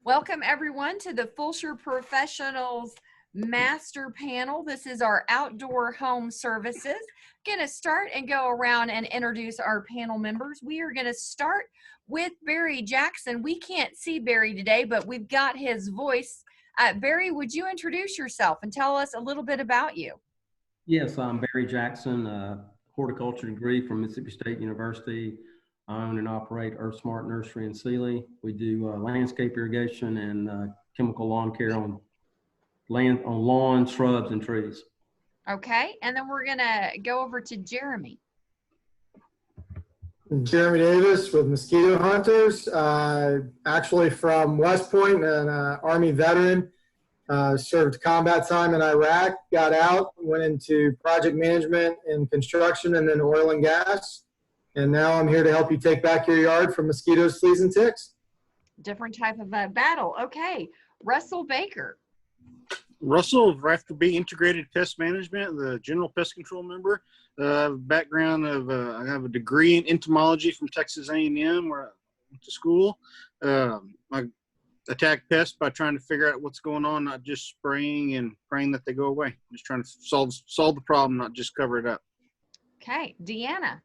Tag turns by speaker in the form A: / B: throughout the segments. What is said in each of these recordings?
A: Welcome everyone to the Fulshear Professionals Master Panel. This is our outdoor home services. Going to start and go around and introduce our panel members. We are going to start with Barry Jackson. We can't see Barry today, but we've got his voice. Barry, would you introduce yourself and tell us a little bit about you?
B: Yes, I'm Barry Jackson, horticulture degree from Mississippi State University. I own and operate EarthSmart Nursery in Sealy. We do landscape irrigation and chemical lawn care on lawns, shrubs, and trees.
A: Okay, and then we're gonna go over to Jeremy.
C: Jeremy Davis with Mosquito Hunters, actually from West Point, an Army veteran. Served combat time in Iraq, got out, went into project management and construction and then oil and gas. And now I'm here to help you take back your yard from mosquitoes, fleas, and ticks.
A: Different type of battle. Okay, Russell Baker.
D: Russel of Rafter Integrated Pest Management, the general pest control member. Background of I have a degree in entomology from Texas A&M, where I went to school. I attack pests by trying to figure out what's going on, not just spraying and praying that they go away. Just trying to solve the problem, not just cover it up.
A: Okay, Deanna.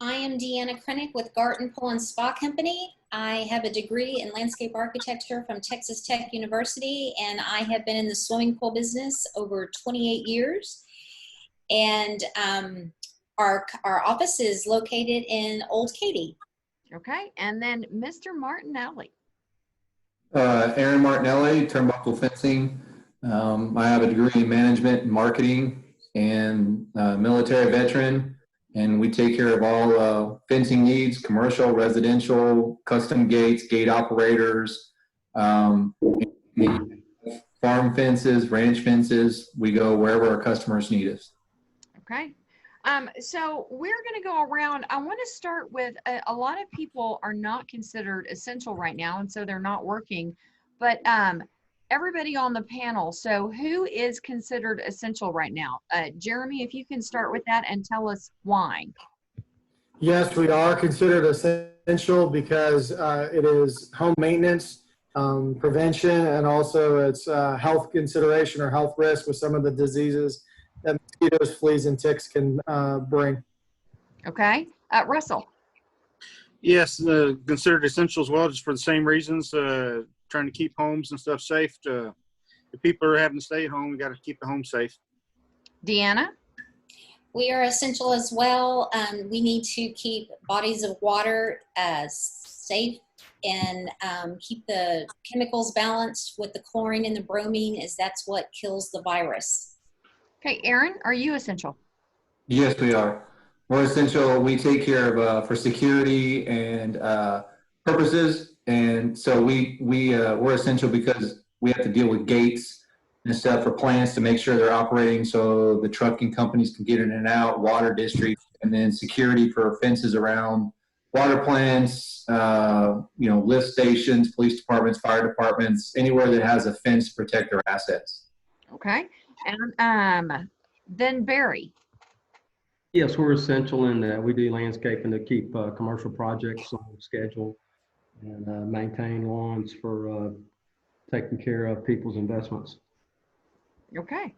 E: I am Deanna Krenek with Gartin Pool and Spa Company. I have a degree in landscape architecture from Texas Tech University, and I have been in the swimming pool business over 28 years. And our office is located in Old Katy.
A: Okay, and then Mr. Martinelli.
F: Aaron Martinelli, Turnbuckle Fencing. I have a degree in management and marketing and military veteran. And we take care of all fencing needs, commercial, residential, custom gates, gate operators, farm fences, ranch fences. We go wherever our customers need us.
A: Okay. So we're going to go around. I want to start with a lot of people are not considered essential right now, and so they're not working. But everybody on the panel, so who is considered essential right now? Jeremy, if you can start with that and tell us why.
C: Yes, we are considered essential because it is home maintenance, prevention, and also it's health consideration or health risk with some of the diseases that mosquitoes, fleas, and ticks can bring.
A: Okay. Russell.
D: Yes, considered essential as well, just for the same reasons. Trying to keep homes and stuff safe. If people are having to stay at home, we got to keep the home safe.
A: Deanna?
E: We are essential as well. We need to keep bodies of water safe and keep the chemicals balanced with the chlorine and the bromine, as that's what kills the virus.
A: Okay, Aaron, are you essential?
F: Yes, we are. We're essential. We take care of for security and purposes. And so we're essential because we have to deal with gates and stuff for plants to make sure they're operating so the trucking companies can get in and out, water districts, and then security for fences around water plants, lift stations, police departments, fire departments, anywhere that has a fence to protect their assets.
A: Okay. And then Barry.
B: Yes, we're essential in that we do landscaping to keep commercial projects on schedule and maintain lawns for taking care of people's investments.
A: Okay.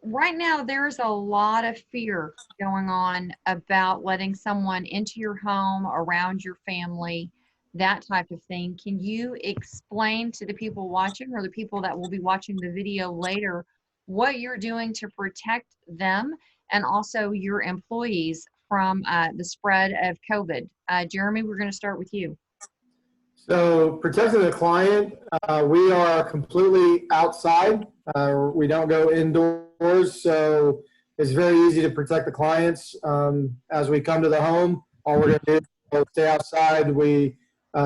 A: Right now, there's a lot of fear going on about letting someone into your home, around your family, that type of thing. Can you explain to the people watching or the people that will be watching the video later what you're doing to protect them and also your employees from the spread of COVID? Jeremy, we're going to start with you.
C: So protecting the client, we are completely outside. We don't go indoors, so it's very easy to protect the clients. As we come to the home, all we're going to do is stay outside. We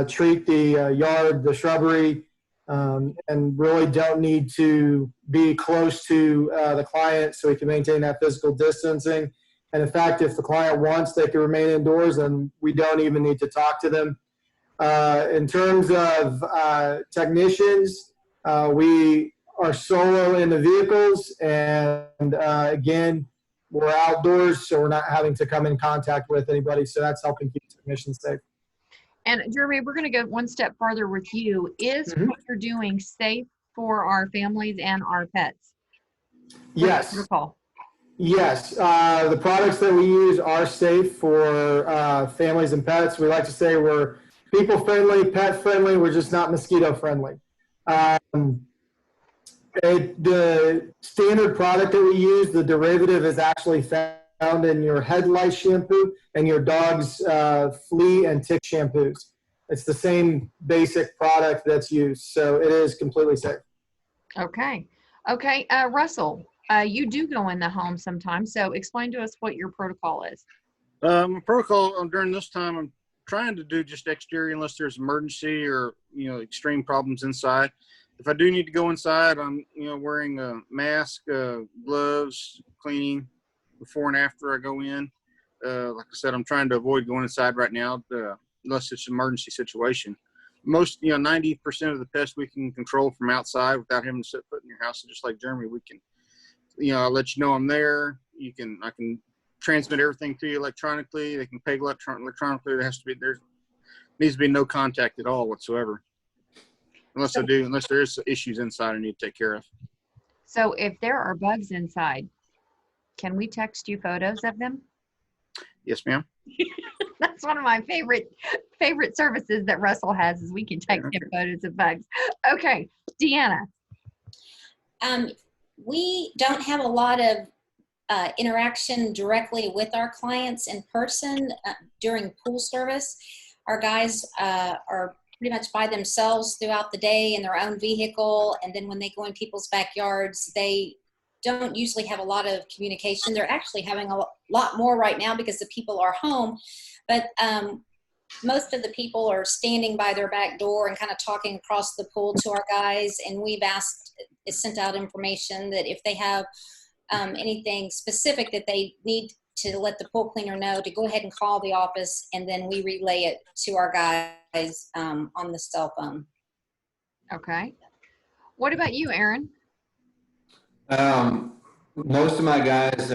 C: treat the yard, the shrubbery, and really don't need to be close to the client so we can maintain that physical distancing. And in fact, if the client wants, they can remain indoors and we don't even need to talk to them. In terms of technicians, we are solo in the vehicles, and again, we're outdoors, so we're not having to come in contact with anybody, so that's helping keep technicians safe.
A: And Jeremy, we're going to go one step farther with you. Is
C: Mhm.
A: what you're doing safe for our families and our pets?
C: Yes.
A: Protocol.
C: Yes, the products that we use are safe for families and pets. We like to say we're people friendly, pet friendly. We're just not mosquito friendly. The standard product that we use, the derivative is actually found in your head lice shampoo and your dog's flea and tick shampoos. It's the same basic product that's used, so it is completely safe.
A: Okay. Okay. Russell, you do go in the home sometimes, so explain to us what your protocol is.
D: Protocol during this time, I'm trying to do just exterior unless there's emergency or extreme problems inside. If I do need to go inside, I'm wearing a mask, gloves, cleaning before and after I go in. Like I said, I'm trying to avoid going inside right now unless it's an emergency situation. Most 90% of the pests we can control from outside without having to set foot in your house. So just like Jeremy, we can I'll let you know I'm there. I can transmit everything to you electronically. They can pay electronically. There needs to be no contact at all whatsoever. Unless there's issues inside I need to take care of.
A: So if there are bugs inside, can we text you photos of them?
D: Yes, ma'am.
A: That's one of my favorite services that Russell has is we can text him photos of bugs. Okay, Deanna.
E: We don't have a lot of interaction directly with our clients in person during pool service. Our guys are pretty much by themselves throughout the day in their own vehicle, and then when they go in people's backyards, they don't usually have a lot of communication. They're actually having a lot more right now because the people are home, but most of the people are standing by their back door and kind of talking across the pool to our guys, and we've sent out information that if they have anything specific that they need to let the pool cleaner know, to go ahead and call the office, and then we relay it to our guys on the cell phone.
A: Okay. What about you, Aaron?
F: Most of my guys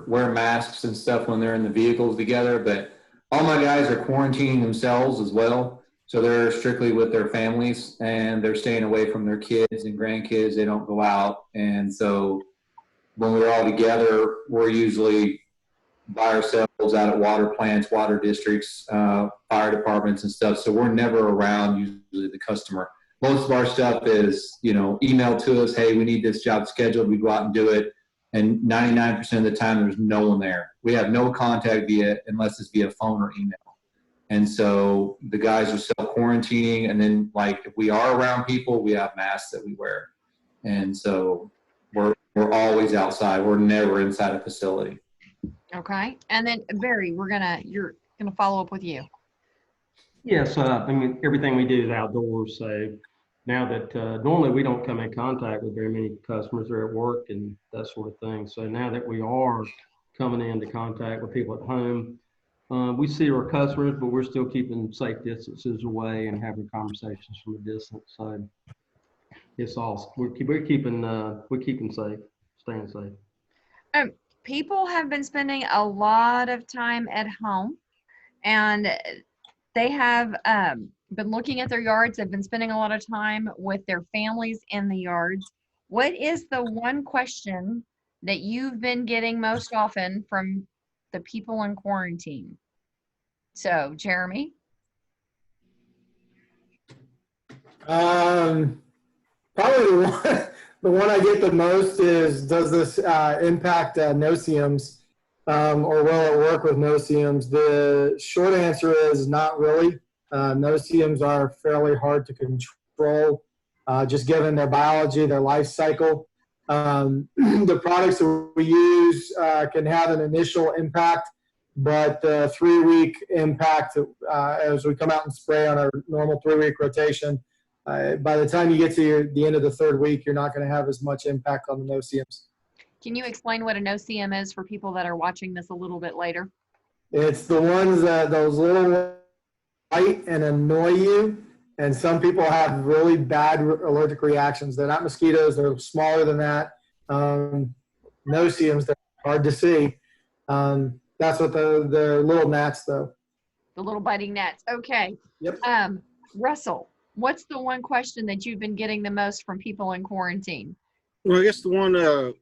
F: wear masks and stuff when they're in the vehicles together, but all my guys are quarantining themselves as well. So they're strictly with their families and they're staying away from their kids and grandkids. They don't go out. And so when we're all together, we're usually by ourselves out at water plants, water districts, fire departments and stuff. So we're never around usually the customer. Most of our stuff is, email to us, hey, we need this job scheduled. We go out and do it. And 99% of the time, there's no one there. We have no contact unless it's via phone or email. And so the guys are self-quarantining. And then, if we are around people, we have masks that we wear. And so we're always outside. We're never inside a facility.
A: Okay. And then, Barry, you're going to follow up with you.
B: Yes, everything we do is outdoors. So now that normally we don't come in contact with very many customers, they're at work and that sort of thing. So now that we are coming into contact with people at home, we see our customers, but we're still keeping safe distances away and having conversations from a distance. So it's all we're keeping safe, staying safe.
A: People have been spending a lot of time at home, and they have been looking at their yards. They've been spending a lot of time with their families in the yards. What is the one question that you've been getting most often from the people in quarantine? So, Jeremy?
C: Probably the one I get the most is, does this impact no-see-ums, or will it work with no-see-ums? The short answer is not really. No-see-ums are fairly hard to control, just given their biology, their life cycle. The products that we use can have an initial impact, but the 3-week impact, as we come out and spray on our normal 3-week rotation, by the time you get to the end of the 3rd week, you're not going to have as much impact on the no-see-ums.
A: Can you explain what a no-see-um is for people that are watching this a little bit later?
C: It's the ones that those little bite and annoy you, and some people have really bad allergic reactions. They're not mosquitoes; they're smaller than that. No-see-ums, they're hard to see. That's what the little gnats, though.
A: The little biting gnats. Okay.
C: Yep.
A: Russell, what's the one question that you've been getting the most from people in quarantine?
D: Well, I guess the one, not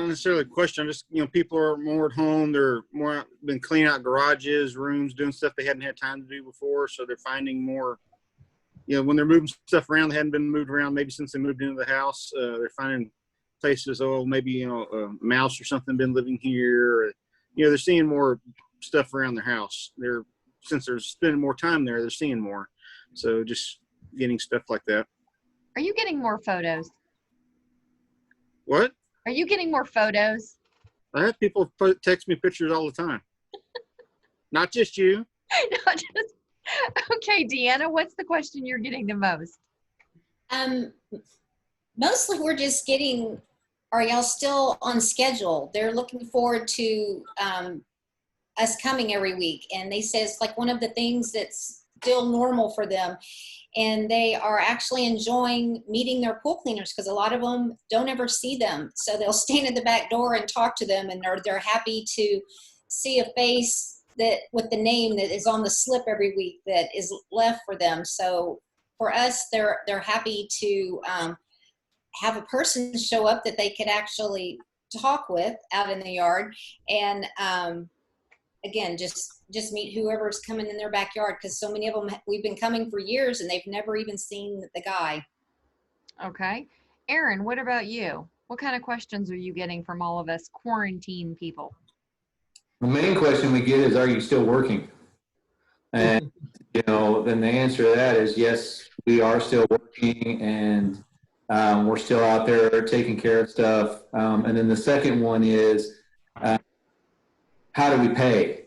D: necessarily a question, just, people are more at home. They're more been cleaning out garages, rooms, doing stuff they hadn't had time to do before. So they're finding more, when they're moving stuff around, they hadn't been moved around maybe since they moved into the house. They're finding places, maybe, a mouse or something been living here. Or, they're seeing more stuff around their house. Since they're spending more time there, they're seeing more. So just getting stuff like that.
A: Are you getting more photos?
D: What?
A: Are you getting more photos?
D: I have people text me pictures all the time. Not just you.
A: Not just, okay, Deanna, what's the question you're getting the most?
E: Mostly we're just getting, are y'all still on schedule? They're looking forward to us coming every week. And they say it's like one of the things that's still normal for them. And they are actually enjoying meeting their pool cleaners because a lot of them don't ever see them. So they'll stand at the back door and talk to them, and they're happy to see a face that with the name that is on the slip every week that is left for them. So for us, they're happy to have a person show up that they could actually talk with out in the yard. And again, just meet whoever's coming in their backyard, because so many of them, we've been coming for years and they've never even seen the guy.
A: Okay. Aaron, what about you? What kind of questions are you getting from all of us quarantine people?
F: The main question we get is, are you still working? And, then the answer to that is yes, we are still working, and we're still out there taking care of stuff. And then the second one is, how do we pay?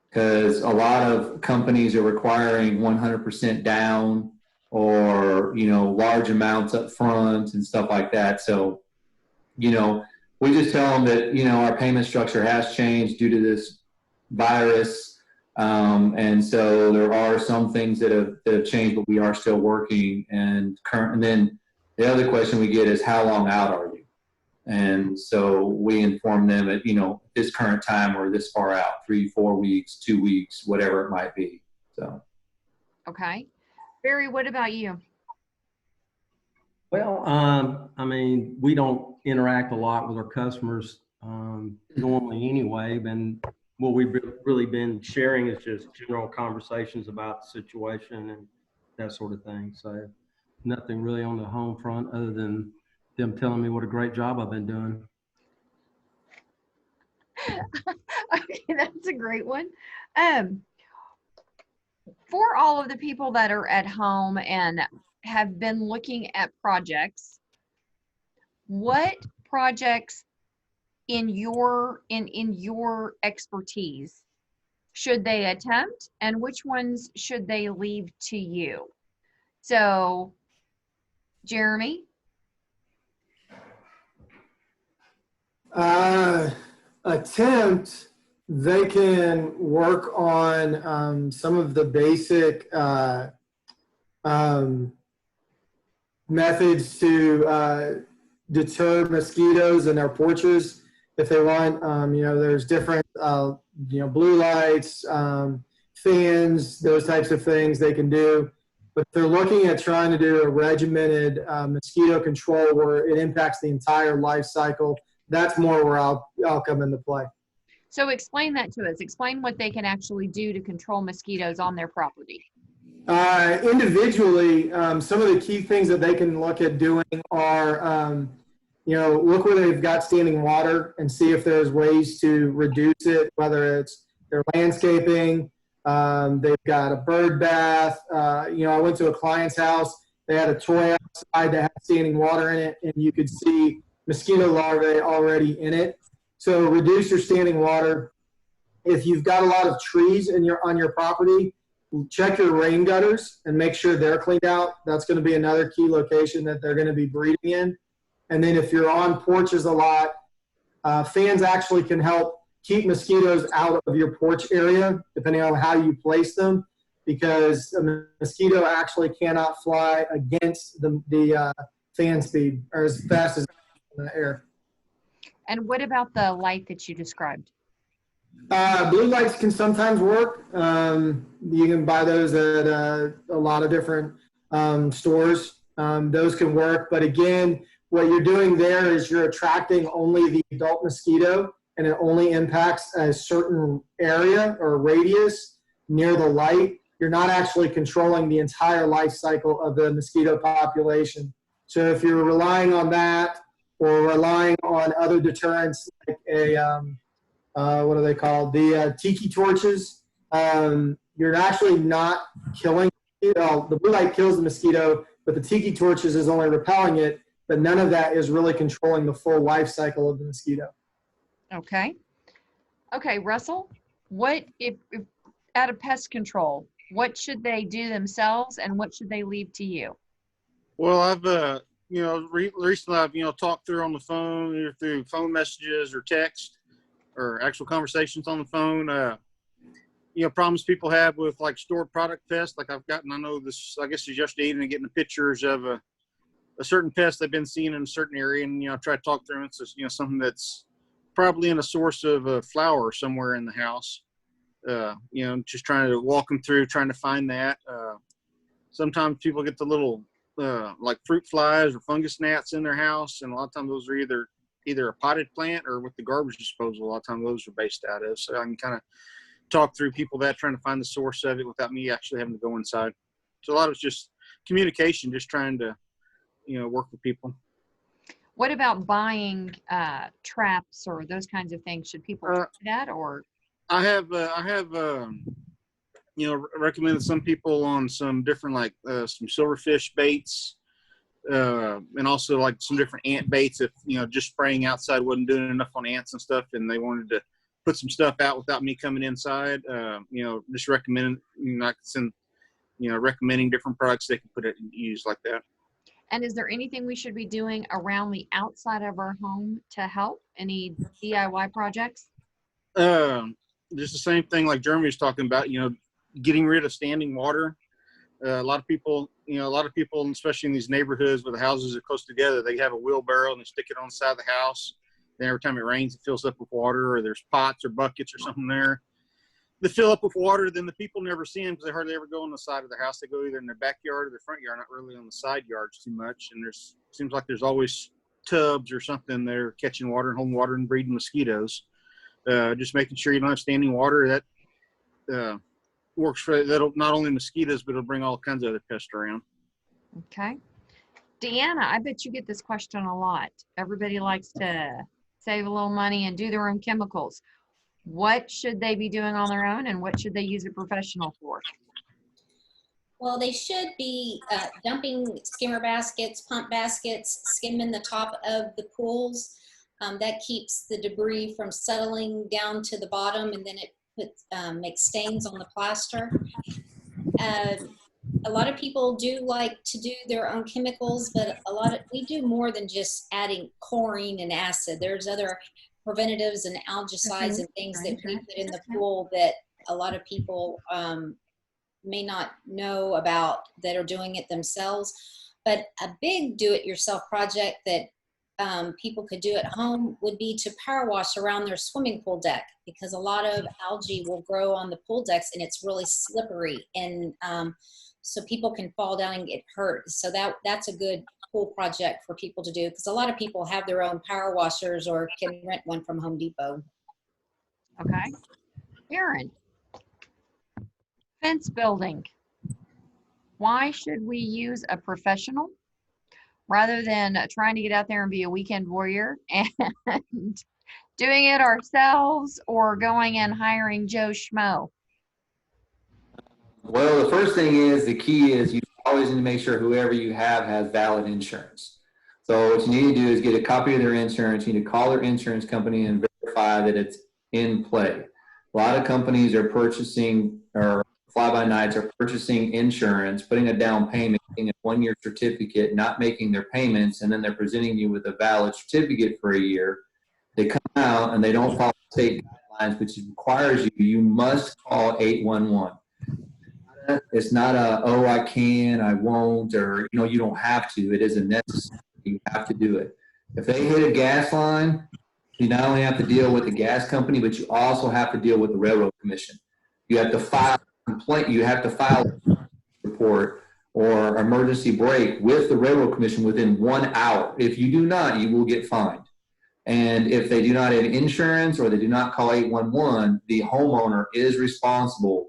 F: Because a lot of companies are requiring 100% down or, large amounts up front and stuff like that. So, we just tell them that, our payment structure has changed due to this virus. And so there are some things that have changed, but we are still working. And then the other question we get is, how long out are you? And so we inform them at, this current time or this far out, 3, 4 weeks, 2 weeks, whatever it might be. So.
A: Okay. Barry, what about you?
B: Well, we don't interact a lot with our customers normally anyway. And what we've really been sharing is just general conversations about the situation and that sort of thing. So nothing really on the home front other than them telling me what a great job I've been doing.
A: Okay, that's a great one. For all of the people that are at home and have been looking at projects, what projects in your expertise should they attempt, and which ones should they leave to you? So, Jeremy?
C: Attempt, they can work on some of the basic methods to deter mosquitoes in their porches if they want. There's different blue lights, fans, those types of things they can do. But if they're looking at trying to do a regimented mosquito control where it impacts the entire life cycle, that's more where I'll come into play.
A: So explain that to us. Explain what they can actually do to control mosquitoes on their property.
C: Individually, some of the key things that they can look at doing are, look where they've got standing water and see if there's ways to reduce it, whether it's their landscaping, they've got a bird bath. I went to a client's house. They had a toy outside that had standing water in it, and you could see mosquito larvae already in it. So reduce your standing water. If you've got a lot of trees on your property, check your rain gutters and make sure they're cleaned out. That's going to be another key location that they're going to be breeding in. And then if you're on porches a lot, fans actually can help keep mosquitoes out of your porch area, depending on how you place them, because a mosquito actually cannot fly against the fan speed or as fast as in the air.
A: And what about the light that you described?
C: Blue lights can sometimes work. You can buy those at a lot of different stores. Those can work, but again, what you're doing there is you're attracting only the adult mosquito, and it only impacts a certain area or radius near the light. You're not actually controlling the entire life cycle of the mosquito population. So if you're relying on that or relying on other deterrents like what are they called? The tiki torches. You're actually not killing. The blue light kills the mosquito, but the tiki torches is only repelling it. But none of that is really controlling the full life cycle of the mosquito.
A: Okay. Okay, Russell, what if out of pest control, what should they do themselves and what should they leave to you?
D: Well, I've recently I've talked through on the phone, either through phone messages or text or actual conversations on the phone. Problems people have with like stored product pests. Like I've gotten, I guess it's yesterday evening, getting the pictures of a certain pest they've been seeing in a certain area, and I try to talk through it. It's just, something that's probably in a source of a flower somewhere in the house. Just trying to walk them through, trying to find that. Sometimes people get the little like fruit flies or fungus gnats in their house, and a lot of times those are either a potted plant or with the garbage disposal. A lot of times those are based out of. So I can kind of talk through people that trying to find the source of it without me actually having to go inside. So a lot of it's just communication, just trying to work with people.
A: What about buying traps or those kinds of things? Should people try that, or?
D: I have recommended some people on some different some silverfish baits, and also like some different ant baits. If just spraying outside wasn't doing enough on ants and stuff, and they wanted to put some stuff out without me coming inside, just recommending recommending different products they can put it in use like that.
A: And is there anything we should be doing around the outside of our home to help? Any DIY projects?
D: Just the same thing like Jeremy was talking about, getting rid of standing water. A lot of people, especially in these neighborhoods where the houses are close together, they have a wheelbarrow and they stick it on the side of the house. Then every time it rains, it fills up with water, or there's pots or buckets or something there. They fill up with water, then the people never see them because they hardly ever go on the side of the house. They go either in their backyard or their front yard, not really on the side yards too much. And seems like there's always tubs or something there catching water and holding water and breeding mosquitoes. Just making sure you don't have standing water. That works for that'll not only mosquitoes, but it'll bring all kinds of other pests around.
A: Okay. Deanna, I bet you get this question a lot. Everybody likes to save a little money and do their own chemicals. What should they be doing on their own, and what should they use a professional for?
E: Well, they should be dumping skimmer baskets, pump baskets, skimming the top of the pools. That keeps the debris from settling down to the bottom, and then it makes stains on the plaster. A lot of people do like to do their own chemicals, but we do more than just adding chlorine and acid. There's other preventatives and algicides and things that we put in the pool that a lot of people may not know about that are doing it themselves. But a big do-it-yourself project that people could do at home would be to power wash around their swimming pool deck, because a lot of algae will grow on the pool decks and it's really slippery, and so people can fall down and get hurt. So that's a good pool project for people to do, because a lot of people have their own power washers or can rent one from Home Depot.
A: Okay. Aaron, fence building. Why should we use a professional rather than trying to get out there and be a weekend warrior and doing it ourselves, or going and hiring Joe Schmo?
F: Well, the first thing is, the key is you always need to make sure whoever you have has valid insurance. So what you need to do is get a copy of their insurance. You need to call their insurance company and verify that it's in play. A lot of companies are purchasing, or fly-by-nights are purchasing insurance, putting a down payment, getting a one-year certificate, not making their payments, and then they're presenting you with a valid certificate for a year. They come out and they don't follow state guidelines, which requires you must call 811. It's not I can, I won't, or you don't have to. It isn't necessary. You have to do it. If they hit a gas line, You not only have to deal with the gas company, but you also have to deal with the railroad commission. You have to file a complaint. You have to file a report or emergency brake with the railroad commission within 1 hour. If you do not, you will get fined. And if they do not have insurance or they do not call 811, the homeowner is responsible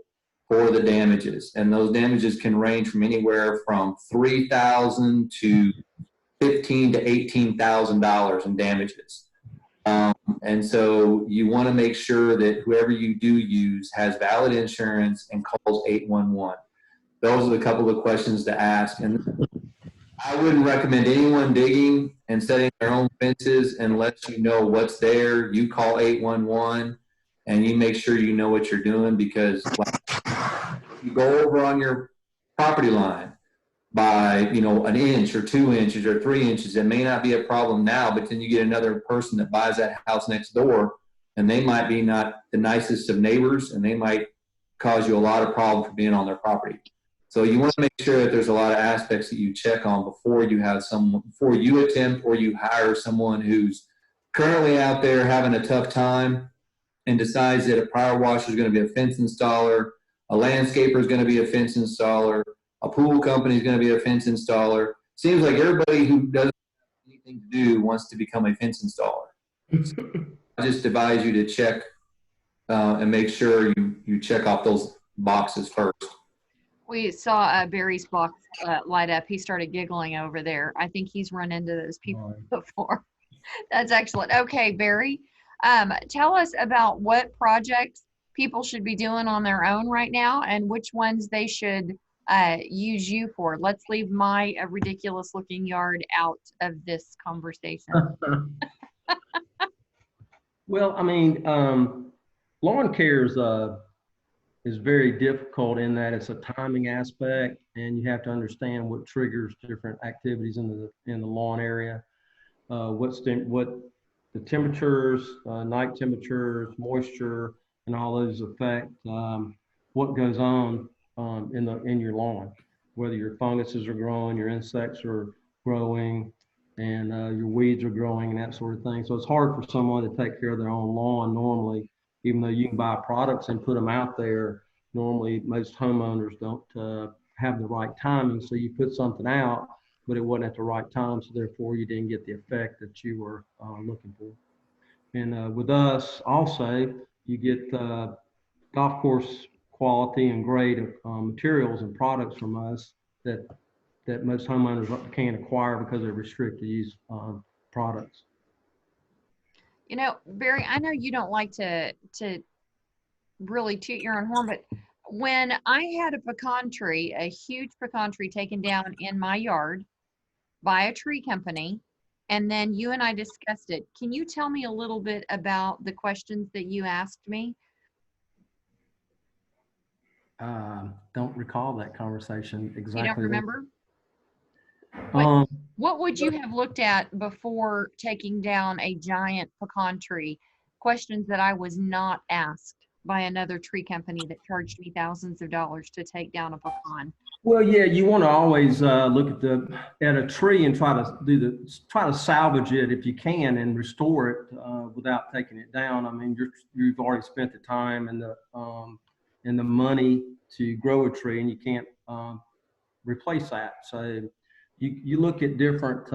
F: for the damages. And those damages can range from anywhere from $3,000 to $15,000 to $18,000 in damages. And so you want to make sure that whoever you do use has valid insurance and calls 811. Those are the couple of questions to ask. And I wouldn't recommend anyone digging and setting their own fences unless you know what's there. You call 811 and you make sure you know what you're doing, because you go over on your property line by, you know, an inch or 2 inches or 3 inches. It may not be a problem now, but then you get another person that buys that house next door, and they might be not the nicest of neighbors, and they might cause you a lot of problems for being on their property. So you want to make sure that there's a lot of aspects that you check on before you have someone, before you attempt or you hire someone who's currently out there having a tough time and decides that a power washer is going to be a fence installer, a landscaper is going to be a fence installer, a pool company is going to be a fence installer. Seems like everybody who doesn't have anything to do wants to become a fence installer. So I just advise you to check and make sure you check off those boxes first.
A: We saw Barry's box light up. He started giggling over there. I think he's run into those people before. That's excellent. Okay, Barry, tell us about what projects people should be doing on their own right now and which ones they should use you for. Let's leave my ridiculous looking yard out of this conversation.
B: Well, I mean, lawn care is very difficult in that it's a timing aspect, and you have to understand what triggers different activities in the lawn area. What the temperatures, night temperatures, moisture, and all those affect what goes on in your lawn. Whether your funguses are growing, your insects are growing, and your weeds are growing, and that sort of thing. So it's hard for someone to take care of their own lawn normally. Even though you can buy products and put them out there, normally most homeowners don't have the right timing. So you put something out, but it wasn't at the right time, so therefore you didn't get the effect that you were looking for. And with us also, you get golf course quality and grade materials and products from us that most homeowners can't acquire because they're restricted to use products.
A: You know, Barry, I know you don't like to really toot your own horn, but when I had a pecan tree, a huge pecan tree taken down in my yard by a tree company, and then you and I discussed it. Can you tell me a little bit about the questions that you asked me?
B: Don't recall that conversation exactly.
A: You don't remember? What would you have looked at before taking down a giant pecan tree? Questions that I was not asked by another tree company that charged me thousands of dollars to take down a pecan.
B: Well, yeah, you want to always look at a tree and try to salvage it if you can and restore it without taking it down. I mean, you've already spent the time and the money to grow a tree, and you can't replace that. So you look at different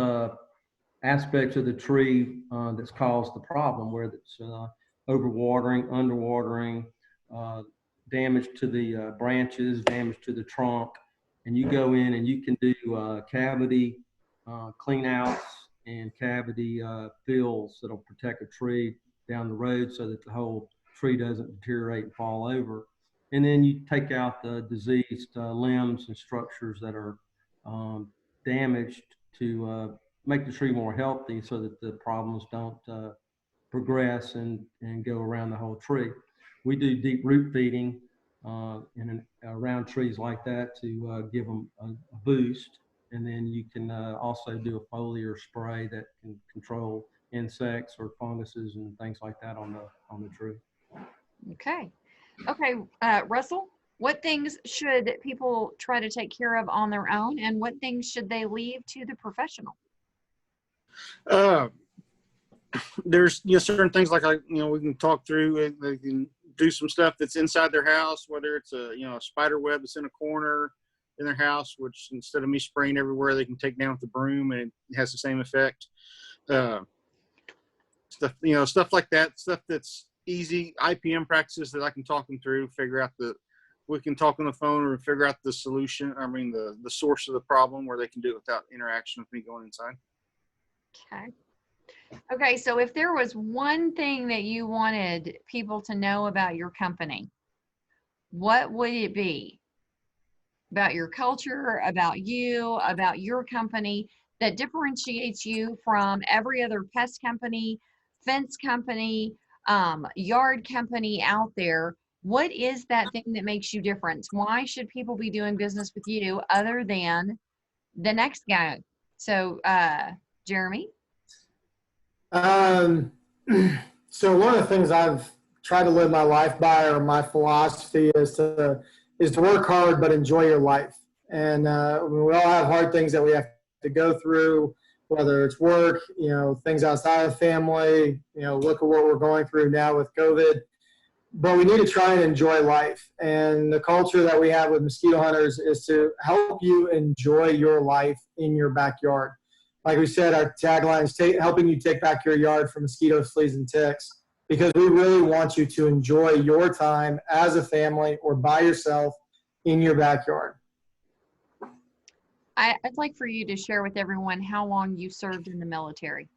B: aspects of the tree that's caused the problem, whether it's overwatering, underwatering, damage to the branches, damage to the trunk, and you go in and you can do cavity clean outs and cavity fills that'll protect a tree down the road so that the whole tree doesn't deteriorate and fall over. And then you take out the diseased limbs and structures that are damaged to make the tree more healthy so that the problems don't progress and go around the whole tree. We do deep root feeding around trees like that to give them a boost. And then you can also do a foliar spray that can control insects or funguses and things like that on the tree.
A: Okay. Okay, Russell, what things should people try to take care of on their own, and what things should they leave to the professional?
D: there's certain things like we can talk through. They can do some stuff that's inside their house, whether it's a spider web that's in a corner in their house, which instead of me spraying everywhere, they can take down with the broom and it has the same effect. Stuff like that, stuff that's easy IPM practices that I can talk them through, we can talk on the phone or figure out the solution. I mean, the source of the problem where they can do it without interaction with me going inside.
A: Okay, so if there was one thing that you wanted people to know about your company, what would it be? About your culture, about you, about your company that differentiates you from every other pest company, fence company, yard company out there? What is that thing that makes you different? Why should people be doing business with you other than the next guy? So, Jeremy?
C: So one of the things I've tried to live my life by, or my philosophy, is to work hard but enjoy your life. And we all have hard things that we have to go through, whether it's work, things outside of family. Look at what we're going through now with COVID. But we need to try and enjoy life. And the culture that we have with Mosquito Hunters is to help you enjoy your life in your backyard. Like we said, our tagline is helping you take back your yard from mosquitoes, fleas, and ticks, because we really want you to enjoy your time as a family or by yourself in your backyard.
A: I'd like for you to share with everyone how long you served in the military.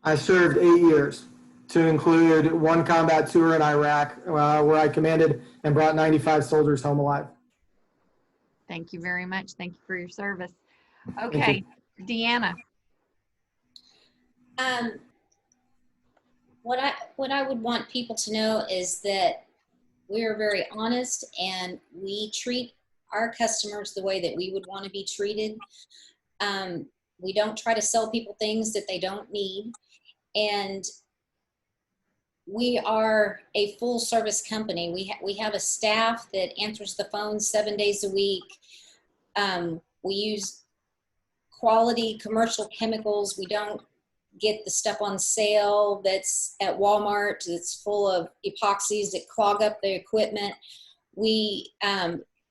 C: I served 8 years, to include one combat tour in Iraq, where I commanded and brought 95 soldiers home alive.
A: Thank you very much. Thank you for your service. Okay, Deanna.
E: What I would want people to know is that we are very honest and we treat our customers the way that we would want to be treated. We don't try to sell people things that they don't need. And we are a full service company. We have a staff that answers the phone 7 days a week. We use quality commercial chemicals. We don't get the stuff on sale that's at Walmart that's full of epoxies that clog up the equipment. We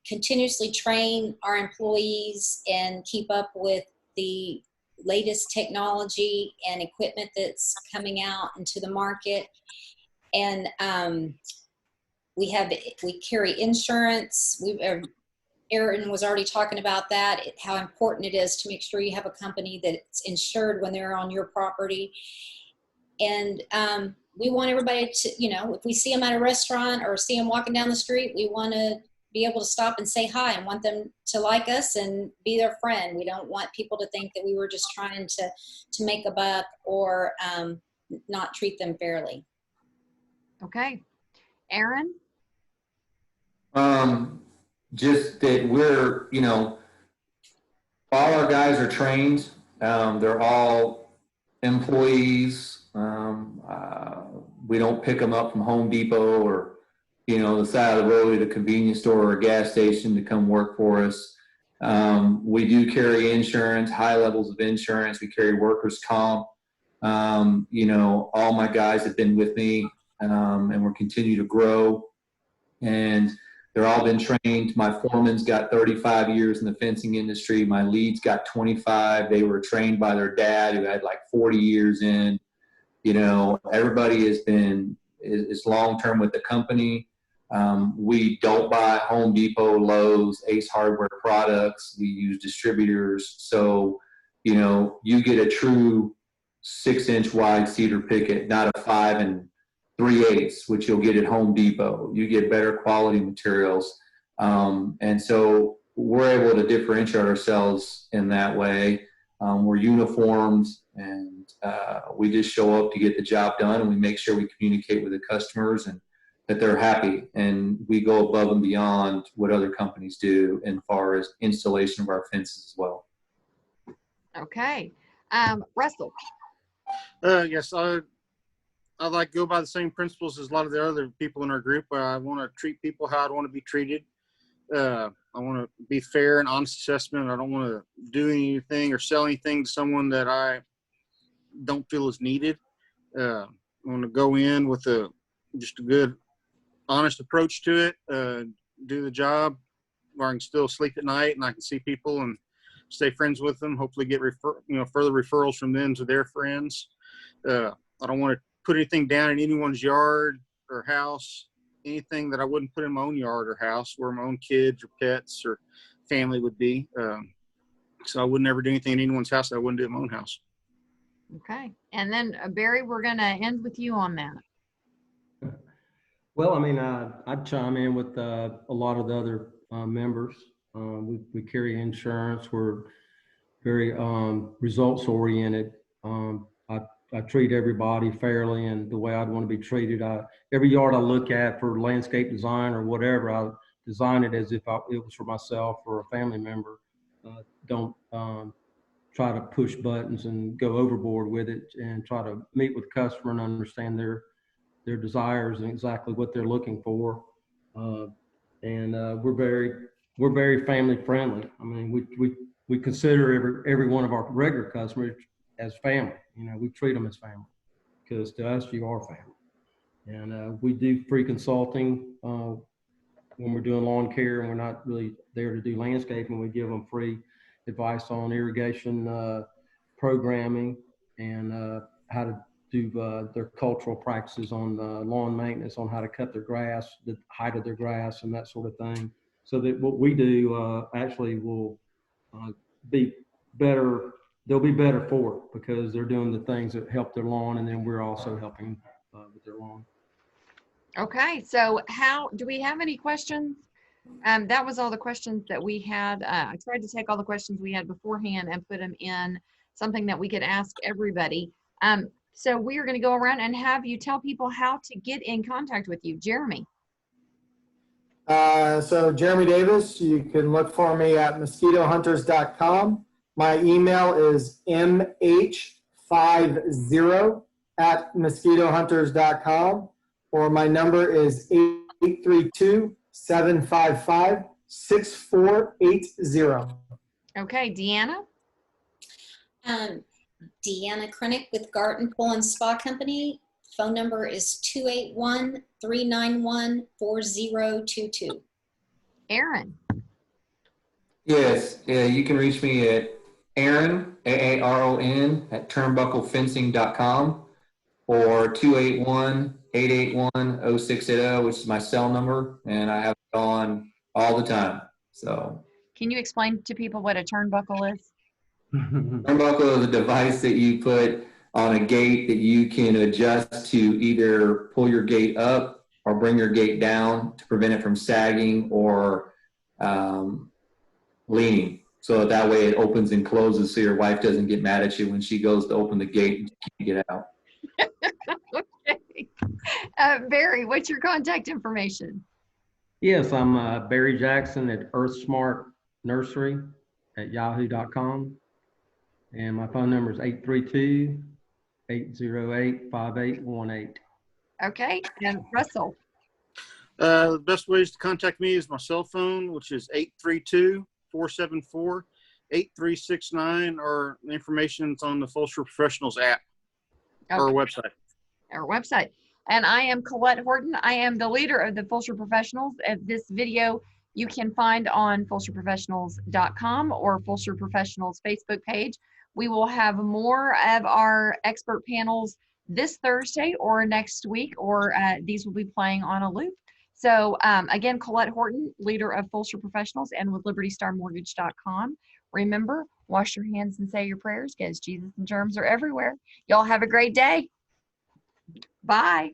E: continuously train our employees and keep up with the latest technology and equipment that's coming out into the market. And we carry insurance. Aaron was already talking about that, how important it is to make sure you have a company that's insured when they're on your property. And we want everybody to, if we see them at a restaurant or see them walking down the street, we want to be able to stop and say hi and want them to like us and be their friend. We don't want people to think that we were just trying to make a buck or not treat them fairly.
A: Okay. Aaron?
F: Just that we're, all our guys are trained. They're all employees. We don't pick them up from Home Depot or, the side of the road at a convenience store or a gas station to come work for us. We do carry insurance, high levels of insurance. We carry workers' comp. All my guys have been with me, and we're continue to grow. And they're all been trained. My foreman's got 35 years in the fencing industry. My lead's got 25. They were trained by their dad who had like 40 years in. Everybody is long-term with the company. We don't buy Home Depot, Lowe's, Ace Hardware products. We use distributors. So, you get a true 6-inch wide cedar picket, not a 5 3/8, which you'll get at Home Depot. You get better quality materials. And so we're able to differentiate ourselves in that way. We're uniformed, and we just show up to get the job done, and we make sure we communicate with the customers and that they're happy. And we go above and beyond what other companies do as far as installation of our fences as well.
A: Okay. Russell?
D: Yes, I like to go by the same principles as a lot of the other people in our group. I want to treat people how I'd want to be treated. I want to be fair and honest assessment. I don't want to do anything or sell anything to someone that I don't feel is needed. I want to go in with just a good, honest approach to it, do the job where I can still sleep at night and I can see people and stay friends with them, hopefully get further referrals from them to their friends. I don't want to put anything down in anyone's yard or house, anything that I wouldn't put in my own yard or house where my own kids or pets or family would be. So I would never do anything in anyone's house that I wouldn't do in my own house.
A: Okay. And then Barry, we're going to end with you on that.
B: Well, I mean, I'd chime in with a lot of the other members. We carry insurance. We're very results oriented. I treat everybody fairly and the way I'd want to be treated. Every yard I look at for landscape design or whatever, I design it as if it was for myself or a family member. Don't try to push buttons and go overboard with it, and try to meet with the customer and understand their desires and exactly what they're looking for. We're very family friendly. I mean, we consider every one of our regular customers as family. You know, we treat them as family because to us, you are family. And we do free consulting when we're doing lawn care and we're not really there to do landscaping. We give them free advice on irrigation programming and how to do their cultural practices on lawn maintenance, on how to cut their grass, the height of their grass, and that sort of thing. So that what we do actually will be better. They'll be better for it because they're doing the things that help their lawn, and then we're also helping with their lawn.
A: Okay. So do we have any questions? That was all the questions that we had. I tried to take all the questions we had beforehand and put them in something that we could ask everybody. So we are going to go around and have you tell people how to get in contact with you. Jeremy.
C: So Jeremy Davis, you can look for me at mosquitohunters.com. My email is mh50@mosquitohunters.com, or my number is 832-755-6480.
A: Okay, Deanna.
E: Deanna Krenek with Gartin Pool and Spa Company. Phone number is 281-391-4022.
A: Aaron.
F: Yes, yeah, you can reach me at Aaron, AARON, at turnbucklefencing.com, or 281-881-0680, which is my cell number, and I have it on all the time. So,
A: Can you explain to people what a turnbuckle is?
F: Turnbuckle is a device that you put on a gate that you can adjust to either pull your gate up or bring your gate down to prevent it from sagging or leaning. So that way it opens and closes so your wife doesn't get mad at you when she goes to open the gate and you can't get out.
A: Okay. Barry, what's your contact information?
B: Yes, I'm Barry Jackson at Earthsmart Nursery at yahoo.com. And my phone number is 832-808-5818.
A: Okay, and Russell.
D: The best ways to contact me is my cell phone, which is 832-474-8369, or the information's on the Fulshear Professionals app or website.
A: Our website. And I am Colette Horton. I am the leader of the Fulshear Professionals. This video you can find on FulshearProfessionals.com or Fulshear Professionals Facebook page. We will have more of our expert panels this Thursday or next week, or these will be playing on a loop. So again, Colette Horton, leader of Fulshear Professionals and with LibertyStarMortgage.com. Remember, wash your hands and say your prayers because Jesus and germs are everywhere. Y'all have a great day. Bye.